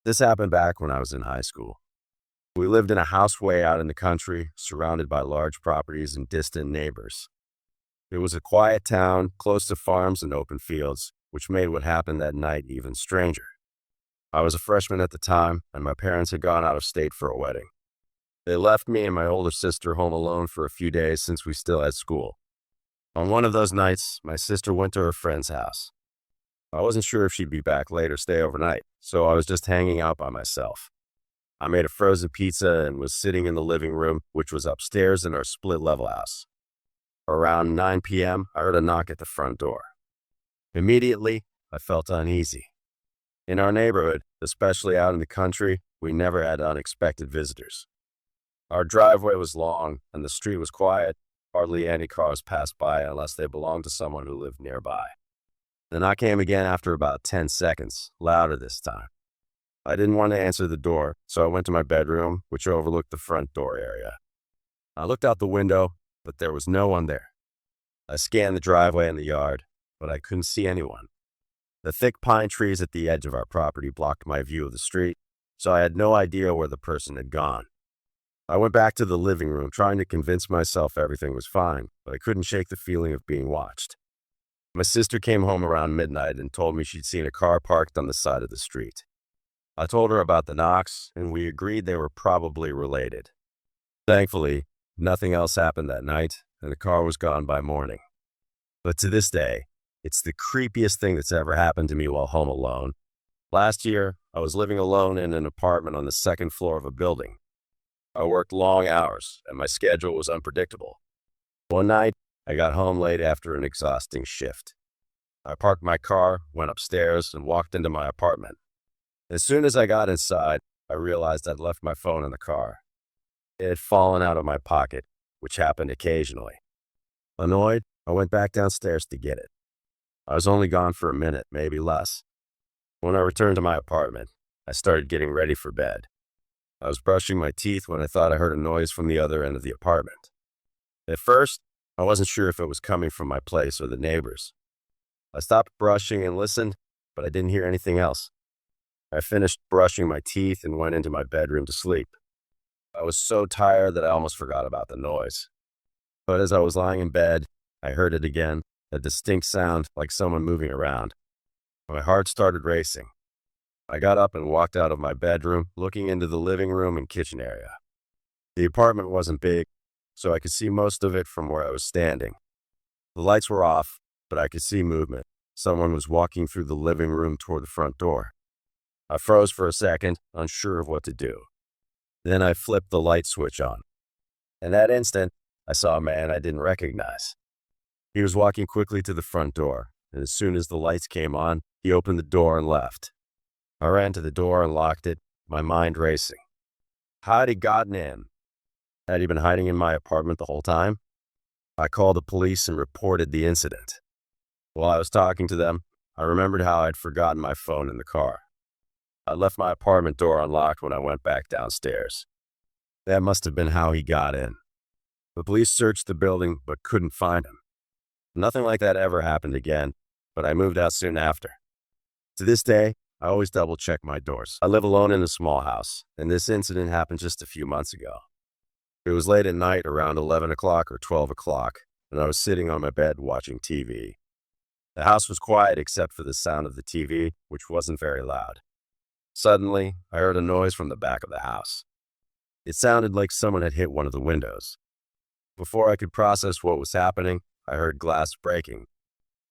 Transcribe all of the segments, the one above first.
This happened back when I was in high school. We lived in a house way out in the country, surrounded by large properties and distant neighbors. It was a quiet town, close to farms and open fields, which made what happened that night even stranger. I was a freshman at the time, and my parents had gone out of state for a wedding. They left me and my older sister home alone for a few days since we still had school. On one of those nights, my sister went to her friend's house. I wasn't sure if she'd be back late or stay overnight, so I was just hanging out by myself. I made a frozen pizza and was sitting in the living room, which was upstairs in our split-level house. Around 9 p.m., I heard a knock at the front door. Immediately, I felt uneasy. In our neighborhood, especially out in the country, we never had unexpected visitors. Our driveway was long, and the street was quiet. Hardly any cars passed by unless they belonged to someone who lived nearby. The knock came again after about 10 seconds, louder this time. I didn't want to answer the door, so I went to my bedroom, which overlooked the front door area. I looked out the window, but there was no one there. I scanned the driveway and the yard, but I couldn't see anyone. The thick pine trees at the edge of our property blocked my view of the street, so I had no idea where the person had gone. I went back to the living room, trying to convince myself everything was fine, but I couldn't shake the feeling of being watched. My sister came home around midnight and told me she'd seen a car parked on the side of the street. I told her about the knocks, and we agreed they were probably related. Thankfully, nothing else happened that night, and the car was gone by morning. But to this day, it's the creepiest thing that's ever happened to me while home alone. Last year, I was living alone in an apartment on the second floor of a building. I worked long hours, and my schedule was unpredictable. One night, I got home late after an exhausting shift. I parked my car, went upstairs, and walked into my apartment. As soon as I got inside, I realized I'd left my phone in the car. It had fallen out of my pocket, which happened occasionally. Annoyed, I went back downstairs to get it. I was only gone for a minute, maybe less. When I returned to my apartment, I started getting ready for bed. I was brushing my teeth when I thought I heard a noise from the other end of the apartment. At first, I wasn't sure if it was coming from my place or the neighbors. I stopped brushing and listened, but I didn't hear anything else. I finished brushing my teeth and went into my bedroom to sleep. I was so tired that I almost forgot about the noise. But as I was lying in bed, I heard it again, a distinct sound like someone moving around. My heart started racing. I got up and walked out of my bedroom, looking into the living room and kitchen area. The apartment wasn't big, so I could see most of it from where I was standing. The lights were off, but I could see movement. Someone was walking through the living room toward the front door. I froze for a second, unsure of what to do. Then I flipped the light switch on. In that instant, I saw a man I didn't recognize. He was walking quickly to the front door, and as soon as the lights came on, he opened the door and left. I ran to the door and locked it, my mind racing. How had he gotten in? Had he been hiding in my apartment the whole time? I called the police and reported the incident. While I was talking to them, I remembered how I'd forgotten my phone in the car. I left my apartment door unlocked when I went back downstairs. That must have been how he got in. The police searched the building but couldn't find him. Nothing like that ever happened again, but I moved out soon after. To this day, I always double-check my doors. I live alone in a small house, and this incident happened just a few months ago. It was late at night, around 11 o'clock or 12 o'clock, and I was sitting on my bed watching TV. The house was quiet except for the sound of the TV, which wasn't very loud. Suddenly, I heard a noise from the back of the house. It sounded like someone had hit one of the windows. Before I could process what was happening, I heard glass breaking.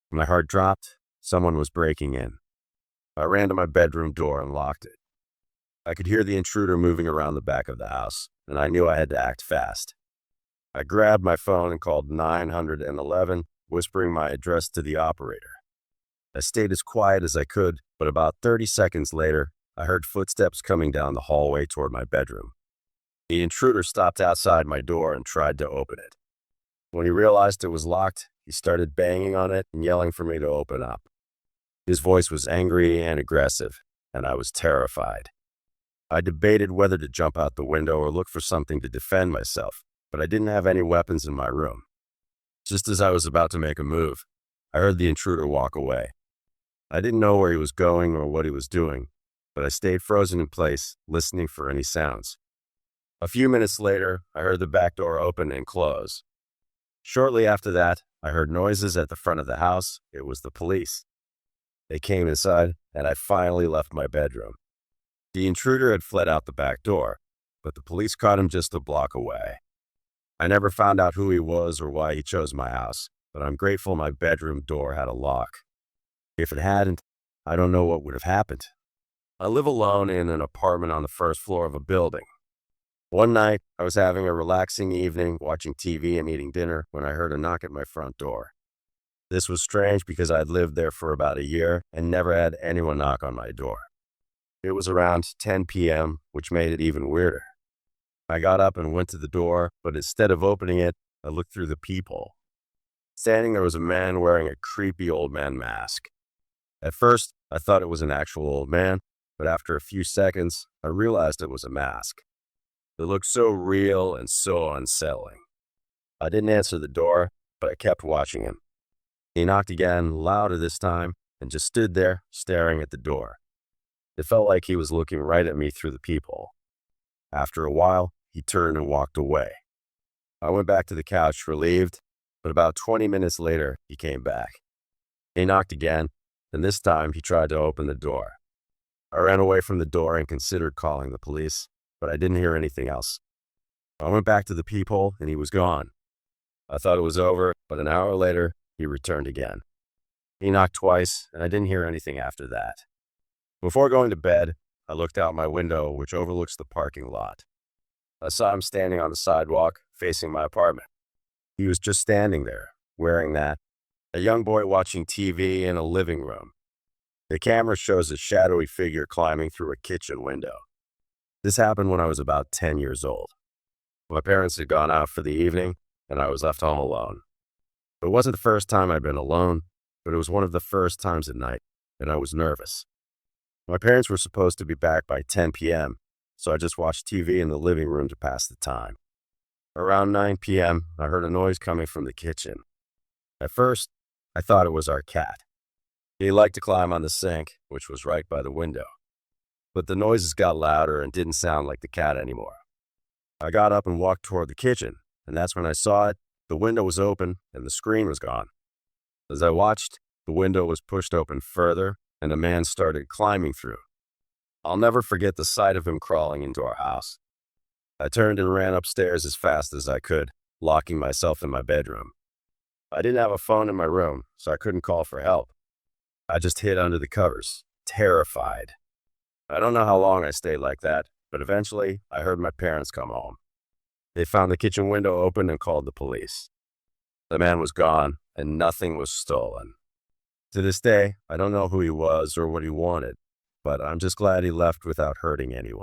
My heart dropped. Someone was breaking in. I ran to my bedroom door and locked it. I could hear the intruder moving around the back of the house, and I knew I had to act fast. I grabbed my phone and called 911, whispering my address to the operator. I stayed as quiet as I could, but about 30 seconds later, I heard footsteps coming down the hallway toward my bedroom. The intruder stopped outside my door and tried to open it. When he realized it was locked, he started banging on it and yelling for me to open up. His voice was angry and aggressive, and I was terrified. I debated whether to jump out the window or look for something to defend myself, but I didn't have any weapons in my room. Just as I was about to make a move, I heard the intruder walk away. I didn't know where he was going or what he was doing, but I stayed frozen in place, listening for any sounds. A few minutes later, I heard the back door open and close. Shortly after that, I heard noises at the front of the house. It was the police. They came inside, and I finally left my bedroom. The intruder had fled out the back door, but the police caught him just a block away. I never found out who he was or why he chose my house, but I'm grateful my bedroom door had a lock. If it hadn't, I don't know what would have happened. I live alone in an apartment on the first floor of a building. One night, I was having a relaxing evening, watching TV and eating dinner, when I heard a knock at my front door. This was strange because I'd lived there for about a year and never had anyone knock on my door. It was around 10 p.m., which made it even weirder. I got up and went to the door, but instead of opening it, I looked through the peephole. Standing there was a man wearing a creepy old man mask. At first, I thought it was an actual old man, but after a few seconds, I realized it was a mask. It looked so real and so unsettling. I didn't answer the door, but I kept watching him. He knocked again, louder this time, and just stood there, staring at the door. It felt like he was looking right at me through the peephole. After a while, he turned and walked away. I went back to the couch, relieved, but about 20 minutes later, he came back. He knocked again, and this time he tried to open the door. I ran away from the door and considered calling the police, but I didn't hear anything else. I went back to the peephole, and he was gone. I thought it was over, but an hour later, he returned again. He knocked twice, and I didn't hear anything after that. Before going to bed, I looked out my window, which overlooks the parking lot. I saw him standing on the sidewalk, facing my apartment. He was just standing there, wearing that. A young boy watching TV in a living room. The camera shows a shadowy figure climbing through a kitchen window. This happened when I was about 10 years old. My parents had gone out for the evening, and I was left home alone. It wasn't the first time I'd been alone, but it was one of the first times at night, and I was nervous. My parents were supposed to be back by 10 p.m., so I just watched TV in the living room to pass the time. Around 9 p.m., I heard a noise coming from the kitchen. At first, I thought it was our cat. He liked to climb on the sink, which was right by the window. But the noises got louder and didn't sound like the cat anymore. I got up and walked toward the kitchen, and that's when I saw it. The window was open, and the screen was gone. As I watched, the window was pushed open further, and a man started climbing through. I'll never forget the sight of him crawling into our house. I turned and ran upstairs as fast as I could, locking myself in my bedroom. I didn't have a phone in my room, so I couldn't call for help. I just hid under the covers, terrified. I don't know how long I stayed like that, but eventually I heard my parents come home. They found the kitchen window open and called the police. The man was gone, and nothing was stolen. To this day, I don't know who he was or what he wanted, but I'm just glad he left without hurting anyone.